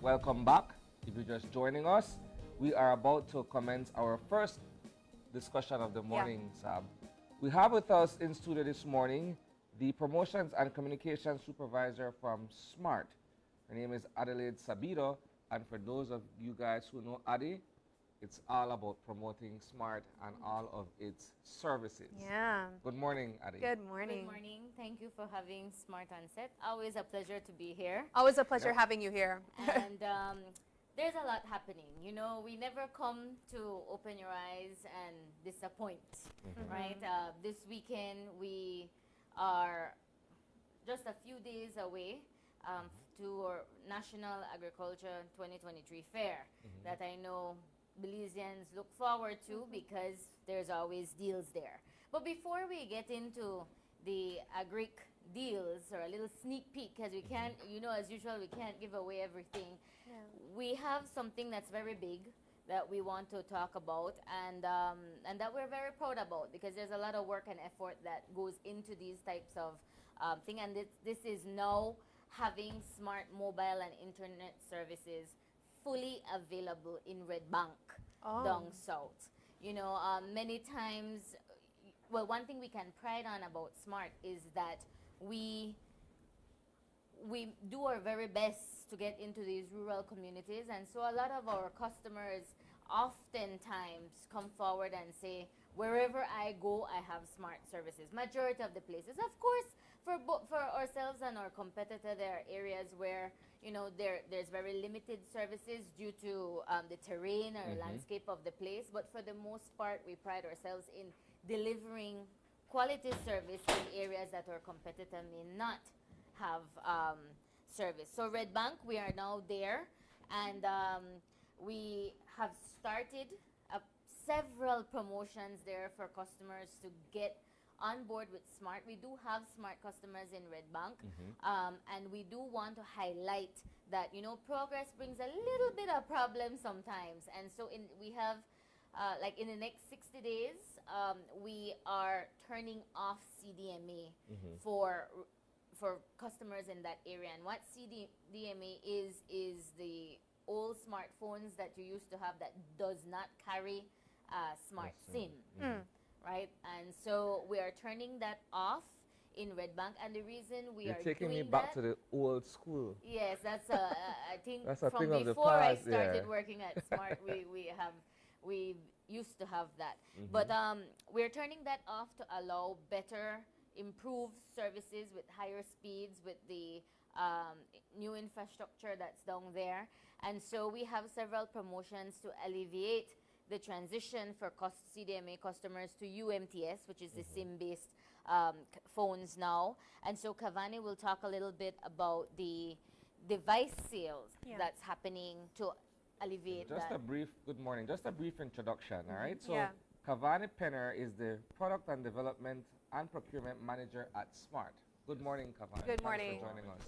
Welcome back. If you're just joining us, we are about to commence our first discussion of the morning, Sab. We have with us in studio this morning the Promotions and Communications Supervisor from SMART. Her name is Adelaide Sabido, and for those of you guys who know Adi, it's all about promoting SMART and all of its services. Yeah. Good morning, Adi. Good morning. Good morning. Thank you for having Smart on set. Always a pleasure to be here. Always a pleasure having you here. And there's a lot happening. You know, we never come to open your eyes and disappoint, right? This weekend, we are just a few days away to our National Agriculture 2023 Fair that I know Belizeans look forward to because there's always deals there. But before we get into the Agri deals, or a little sneak peek, because we can't, you know, as usual, we can't give away everything. Yeah. We have something that's very big that we want to talk about, and that we're very proud about, because there's a lot of work and effort that goes into these types of thing. And this is now having smart mobile and internet services fully available in Red Bank down south. You know, many times, well, one thing we can pride on about Smart is that we do our very best to get into these rural communities, and so a lot of our customers oftentimes come forward and say, wherever I go, I have Smart services. Majority of the places, of course, for ourselves and our competitor, there are areas where, you know, there's very limited services due to the terrain or landscape of the place. But for the most part, we pride ourselves in delivering quality service in areas that our competitor may not have service. So Red Bank, we are now there, and we have started several promotions there for customers to get on board with Smart. We do have Smart customers in Red Bank, and we do want to highlight that, you know, progress brings a little bit of problem sometimes, and so we have like in the next 60 days, we are turning off CDMA for customers in that area. And what CDMA is the old smartphones that you used to have that does not carry Smart SIM. Right? And so we are turning that off in Red Bank, and the reason we You're are taking doing me back that, to the old school. yes, that's I think That's a from thing of the before I past, started yeah. working at Smart, we used to have that. But we're turning that off to allow better, improved services with higher speeds, with the new infrastructure that's down there. And so we have several promotions to alleviate the transition for CDMA customers to UMTS, which is the SIM-based phones now. And so Kavanny will talk a little bit about the device sales that's happening to alleviate Just that. a brief, good morning, just a brief introduction, all right? So Yeah. Kavanny Penner is the Product and Development and Procurement Manager at SMART. Good morning, Kavanny. Good Thanks morning. for joining us.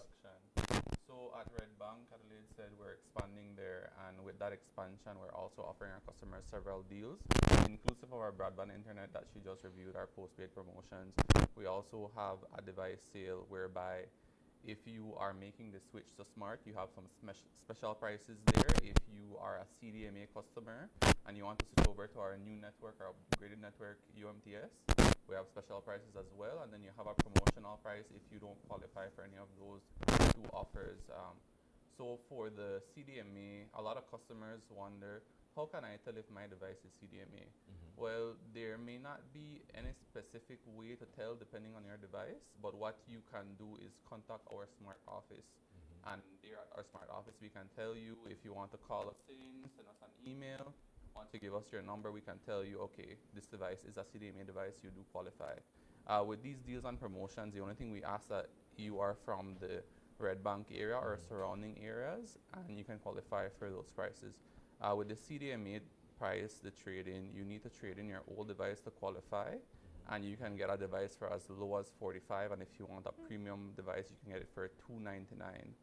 So at Red Bank, Adelaide said we're expanding there, and with that expansion, we're also offering our customers several deals, inclusive of our broadband internet that she just reviewed, our postpaid promotions. We also have a device sale whereby if you are making the switch to Smart, you have some special prices there. If you are a CDMA customer and you want to switch over to our new network, our upgraded network, UMTS, we have special prices as well. And then you have a promotional price if you don't qualify for any of those two offers. So for the CDMA, a lot of customers wonder, how can I tell if my device is CDMA? Well, there may not be any specific way to tell depending on your device, but what you can do is contact our Smart office. And there at our Smart office, we can tell you if you want to call us in, send us an email. Once you give us your number, we can tell you, okay, this device is a CDMA device, you do qualify. With these deals and promotions, the only thing we ask that you are from the Red Bank area or surrounding areas, and you can qualify for those prices. With the CDMA price, the trade-in, you need to trade in your old device to qualify, and you can get a device for as low as $45, and if you want a premium device, you can get it for $299.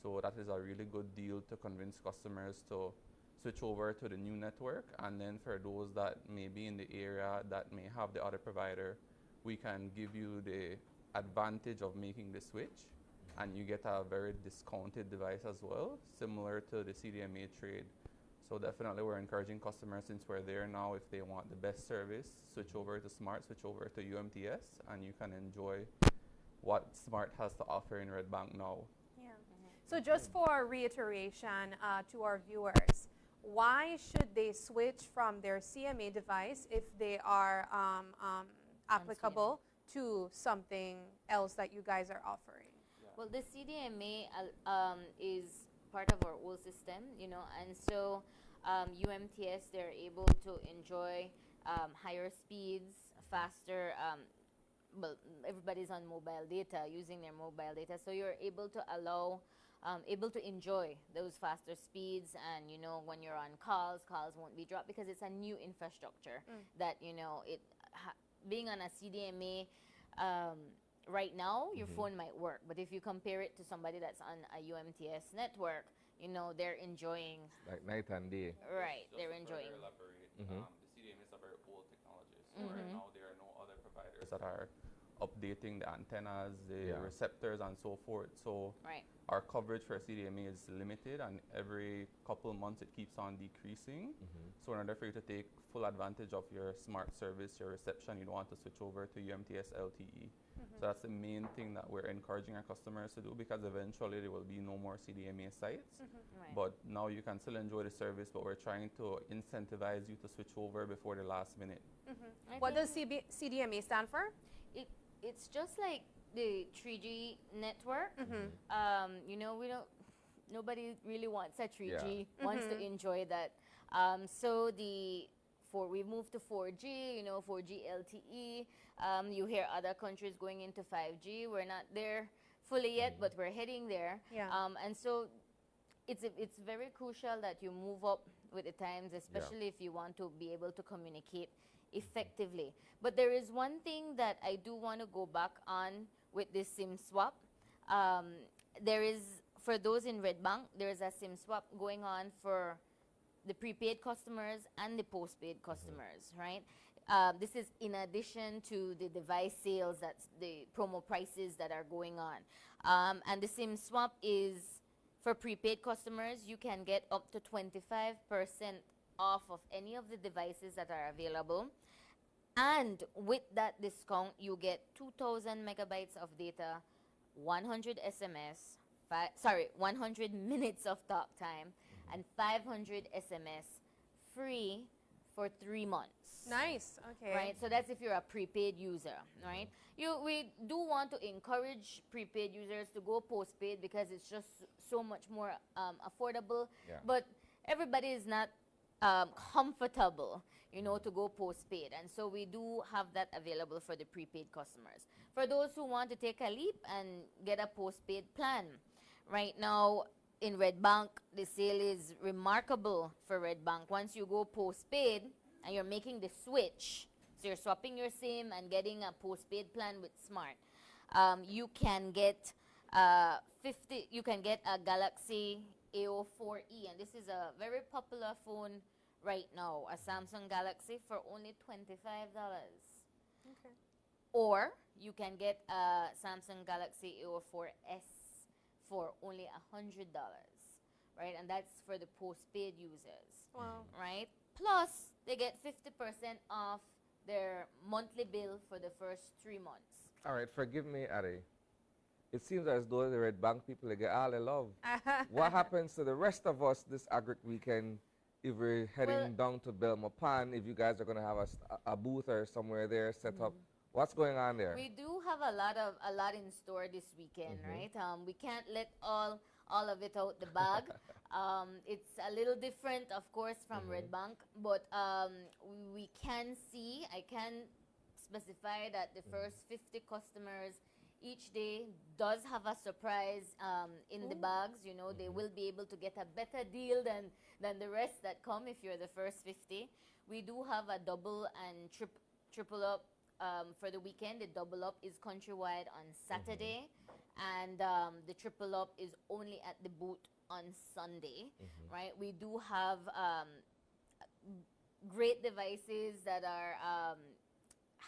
So that is a really good deal to convince customers to switch over to the new network. And then for those that may be in the area that may have the other provider, we can give you the advantage of making the switch and you get a very discounted device as well, similar to the CDMA trade. So definitely we're encouraging customers, since we're there now, if they want the best service, switch over to Smart, switch over to UMTS, and you can enjoy what Smart has to offer in Red Bank now. Yeah. So just for reiteration to our viewers, why should they switch from their CMA device if they are applicable to something else that you guys are offering? Well, the CDMA is part of our old system, you know, and so UMTS, they're able to enjoy higher speeds, faster. Well, everybody's on mobile data, using their mobile data, so you're able to allow, able to enjoy those faster speeds, and you know, when you're on calls won't be dropped because it's a new infrastructure that, you know, being on a CDMA. Right now, your phone might work, but if you compare it to somebody that's on a UMTS network, you know, they're enjoying. Like night and day. Right, Just they're to enjoying. further elaborate, the CDMA is a very old technology, so right now there are no other providers that are updating the antennas, the receptors, and so forth. So our coverage for CDMA is limited, and every couple of months it keeps on decreasing. So in order for you to take full advantage of your Smart service, your reception, you'd want to switch over to UMTS LTE. So that's the main thing that we're encouraging our customers to do, because eventually there will be no more CDMA sites. But now you can still enjoy the service, but we're trying to incentivize you to switch over before the last minute. What does CDMA stand for? It's just like the 3G network. You know, nobody really wants a 3G, wants to enjoy that. So we moved to 4G, you know, 4G LTE. You hear other countries going into 5G. We're not there fully yet, but we're heading there. And so it's very crucial that you move up with the times, especially if you want to be able to communicate effectively. But there is one thing that I do want to go back on with this SIM swap. There is, for those in Red Bank, there is a SIM swap going on for the prepaid customers and the postpaid customers, right? This is in addition to the device sales, that's the promo prices that are going on. And the SIM swap is for prepaid customers. You can get up to 25% off of any of the devices that are available. And with that discount, you get 2,000 megabytes of data, 100 SMS, 100 minutes of talk time, and 500 SMS free for 3 months. Nice. Okay. Right. So that's if you're a prepaid user, right? We do want to encourage prepaid users to go postpaid because it's just so much more affordable. But everybody is not comfortable, you know, to go postpaid, and so we do have that available for the prepaid customers. For those who want to take a leap and get a postpaid plan, right now in Red Bank, the sale is remarkable for Red Bank. Once you go postpaid and you're making the switch, so you're swapping your SIM and getting a postpaid plan with Smart, you can get you can get a Galaxy A04e, and this is a very popular phone right now, a Samsung Galaxy, for only $25. Okay. Or you can get a Samsung Galaxy A04s for only $100, right? And that's for the postpaid users. Wow. Right? Plus, they get 50% off their monthly bill for the first 3 months. All right, forgive me, Ari. It seems as though the Red Bank people, they get all the love. What happens to the rest of us this Agri weekend if we're heading down to Belmopan, if you guys are going to have a booth or somewhere there set up? What's going on there? We do have a lot in store this weekend, right? We can't let all of it out the bag. It's a little different, of course, from Red Bank, but we can see, I can specify that the first 50 customers each day does have a surprise in the bags. You know, they will be able to get a better deal than the rest that come if you're the first 50. We do have a double and triple up for the weekend. The double up is countrywide on Saturday, and the triple up is only at the booth on Sunday, right? We do have great devices that are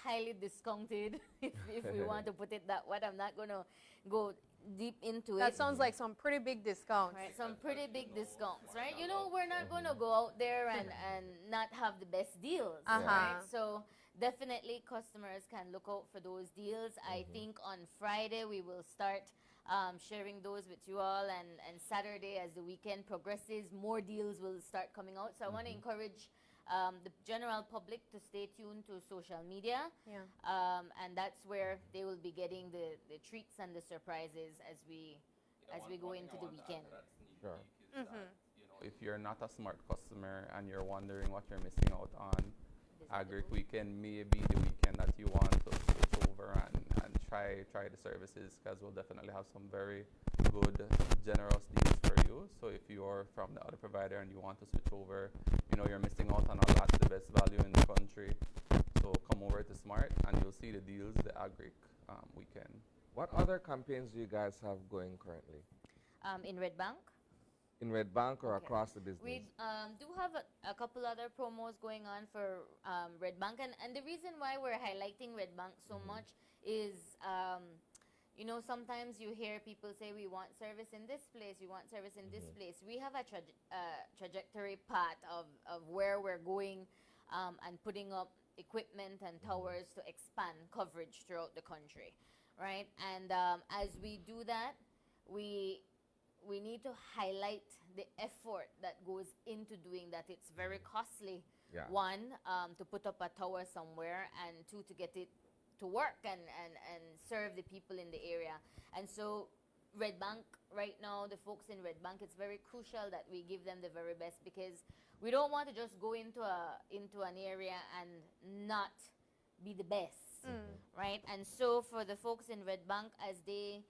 highly discounted, if we want to put it that way. I'm not going to go deep into That it. sounds like some pretty big discounts. Right, some pretty big discounts, right? You know, we're not going to go out there and not have the best deals, right? So definitely customers can look out for those deals. I think on Friday we will start sharing those with you all, and Saturday as the weekend progresses, more deals will start coming out. So I want to encourage the general public to stay tuned to social media, and that's where they will be getting the treats and the surprises as we go into the weekend. Sure. Is that, you know, if you're not a smart customer and you're wondering what you're missing out on, Agri Weekend may be the weekend that you want to switch over and try the services, because we'll definitely have some very good, generous deals for you. So if you're from the other provider and you want to switch over, you know, you're missing out on a lot, the best value in the country. So come over to Smart and you'll see the deals, the Agri Weekend. What other campaigns do you guys have going currently? In Red Bank? In Red Bank or Okay. across the business? We do have a couple other promos going on for Red Bank, and the reason why we're highlighting Red Bank so much is, you know, sometimes you hear people say we want service in this place, we want service in this place. We have a trajectory path of where we're going and putting up equipment and towers to expand coverage throughout the country, right? And as we do that, we need to highlight the effort that goes into doing that. It's very costly. One, to put up a tower somewhere, and two, to get it to work and serve the people in the area. And so Red Bank right now, the folks in Red Bank, it's very crucial that we give them the very best, because we don't want to just go into an area and not be the best, right? And so for the folks in Red Bank, as they,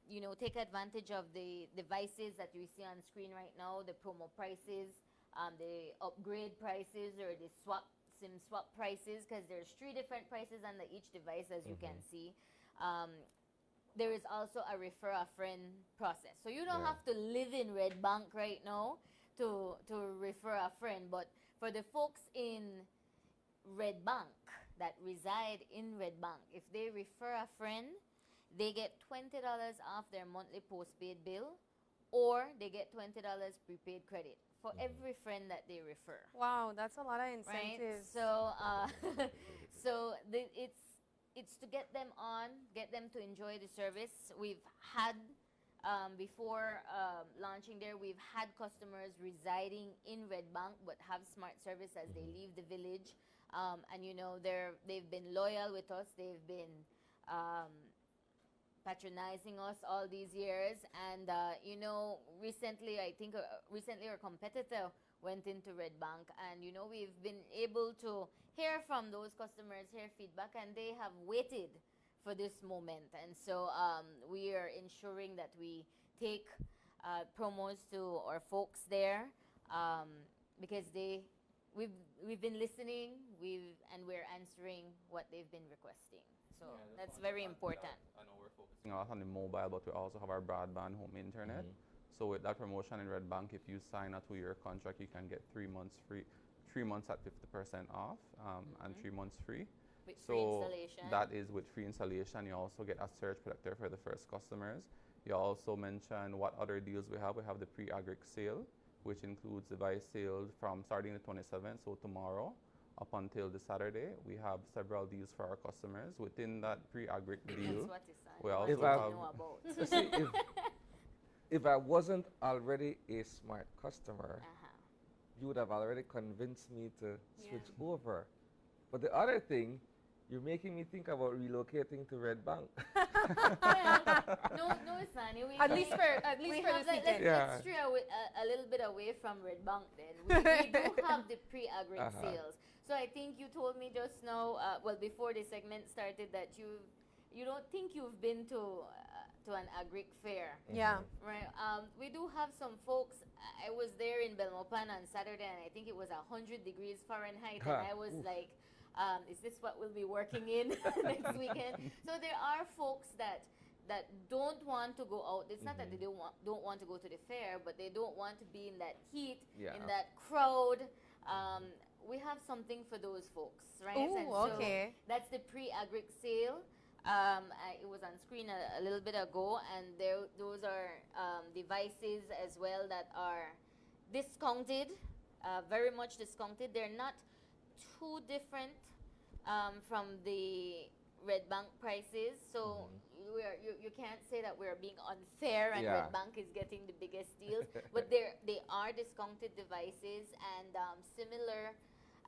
you know, take advantage of the devices that we see on screen right now, the promo prices, the upgrade prices, or the SIM swap prices, because there's 3 different prices under each device, as you can see. There is also a refer a friend process. So you don't have to live in Red Bank right now to refer a friend, but for the folks in Red Bank that reside in Red Bank, if they refer a friend, they get $20 off their monthly postpaid bill, or they get $20 prepaid credit for every friend that they refer. Wow, that's a lot of Right? incentives. So, it's to get them on, get them to enjoy the service. We've had, before launching there, we've had customers residing in Red Bank but have smart service as they leave the village. And you know, they've been loyal with us. They've been patronizing us all these years, and you know, recently our competitor went into Red Bank, and you know, we've been able to hear from those customers, hear feedback, and they have waited for this moment. And so we are ensuring that we take promos to our folks there, because we've been listening, and we're answering what they've been requesting. So that's very important. I know we're focusing a lot on the mobile, but we also have our broadband home internet. So with that promotion in Red Bank, if you sign a 2-year contract, you can get 3 months free, 3 months at 50% off, and 3 months free. With free installation. That is with free installation. You also get a surge protector for the first customers. You also mentioned what other deals we have. We have the pre-agric sale, which includes device sales from starting the 27th, so tomorrow, up until the Saturday. We have several deals for our customers. Within that pre-agric deal, we also You see, if I wasn't already a smart customer, you would have already convinced me to switch over. But the other thing, you're making me think about relocating to Red Bank. No, Sunny. At least for this weekend. Let's stray a little bit away from Red Bank then. We do have the pre-agric sales. So I think you told me just now, well, before the segment started, that you don't think you've been to an agric fair. Yeah. Right. We do have some folks. I was there in Belmopan on Saturday, and I think it was 100 degrees Fahrenheit, and I was like, is this what we'll be working in next weekend? So there are folks that don't want to go out. It's not that they don't want to go to the fair, but they don't want to be in that heat, in that crowd. We have something for those folks, right? Ooh, and so okay. that's the pre-agric sale. It was on screen a little bit ago, and those are devices as well that are discounted, very much discounted. They're not too different from the Red Bank prices, so you can't say that we're being unfair and Red Bank is getting the biggest deals, but they are discounted devices and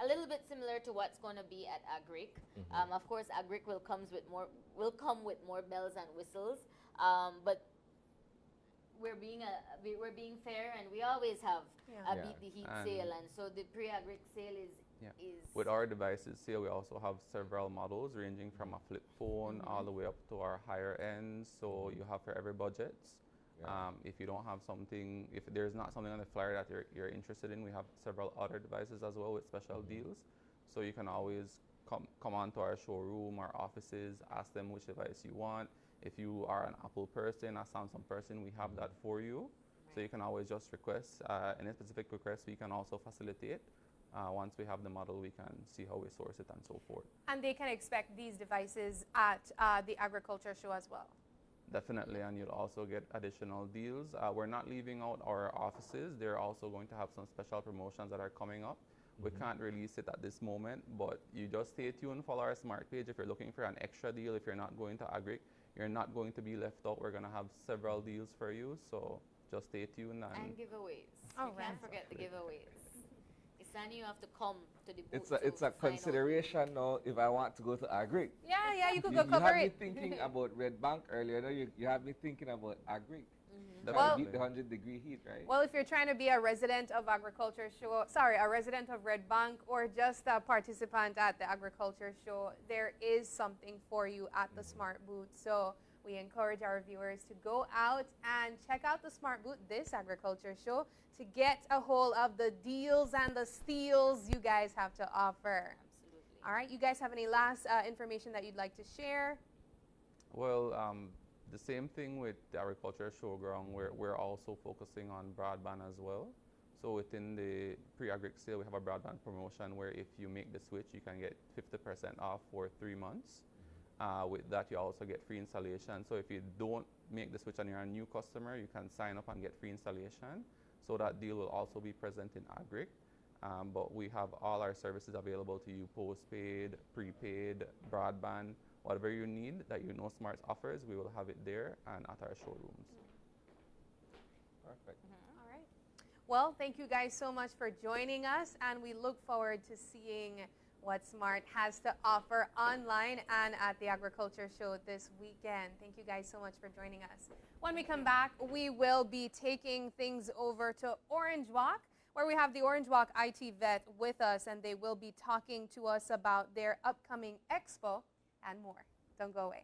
a little bit similar to what's going to be at Agri. Of course, Agri will come with more bells and whistles, but we're being fair, and we always have a beat the heat sale, and so the pre-Agri sale is. With our devices here, we also have several models ranging from a flip phone all the way up to our higher ends. So you have for every budget. If you don't have something, if there's not something on the flyer that you're interested in, we have several other devices as well with special deals. So you can always come on to our showroom, our offices, ask them which device you want. If you are an Apple person, a Samsung person, we have that for you. So you can always just request any specific request. We can also facilitate. Once we have the model, we can see how we source it and so forth. And they can expect these devices at the agriculture show as well. Definitely, and you'll also get additional deals. We're not leaving out our offices. They're also going to have some special promotions that are coming up. We can't release it at this moment, but you just stay tuned, follow our smart page. If you're looking for an extra deal, if you're not going to Agri, you're not going to be left out. We're going to have several deals for you, so just stay tuned. And giveaways. Oh, you can't forget the giveaways. You have to come to the booth. It's a consideration now if I want to go to Agri. Yeah, you could go You cover had me it. thinking about Red Bank earlier. No? You had me thinking about Agri. Well- Beat the 100-degree heat, right? Well, if you're trying to be a resident of agriculture show, a resident of Red Bank, or just a participant at the agriculture show, there is something for you at the Smart Booth. So we encourage our viewers to go out and check out the Smart Booth this agriculture show to get a hold of the deals and the steals you guys have to offer. Absolutely. All right, you guys have any last information that you'd like to share? Well, the same thing with the agriculture showground, we're also focusing on broadband as well. So within the pre-agri sale, we have a broadband promotion where if you make the switch, you can get 50% off for 3 months. With that, you also get free installation. So if you don't make the switch and you're a new customer, you can sign up and get free installation. So that deal will also be present in Agri. But we have all our services available to you: postpaid, prepaid, broadband, whatever you need that you know Smarts offers, we will have it there and at our showrooms. Perfect. All right. Well, thank you guys so much for joining us, and we look forward to seeing what Smart has to offer online and at the agriculture show this weekend. Thank you guys so much for joining us. When we come back, we will be taking things over to Orange Walk, where we have the Orange Walk IT vet with us, and they will be talking to us about their upcoming expo and more. Don't go away.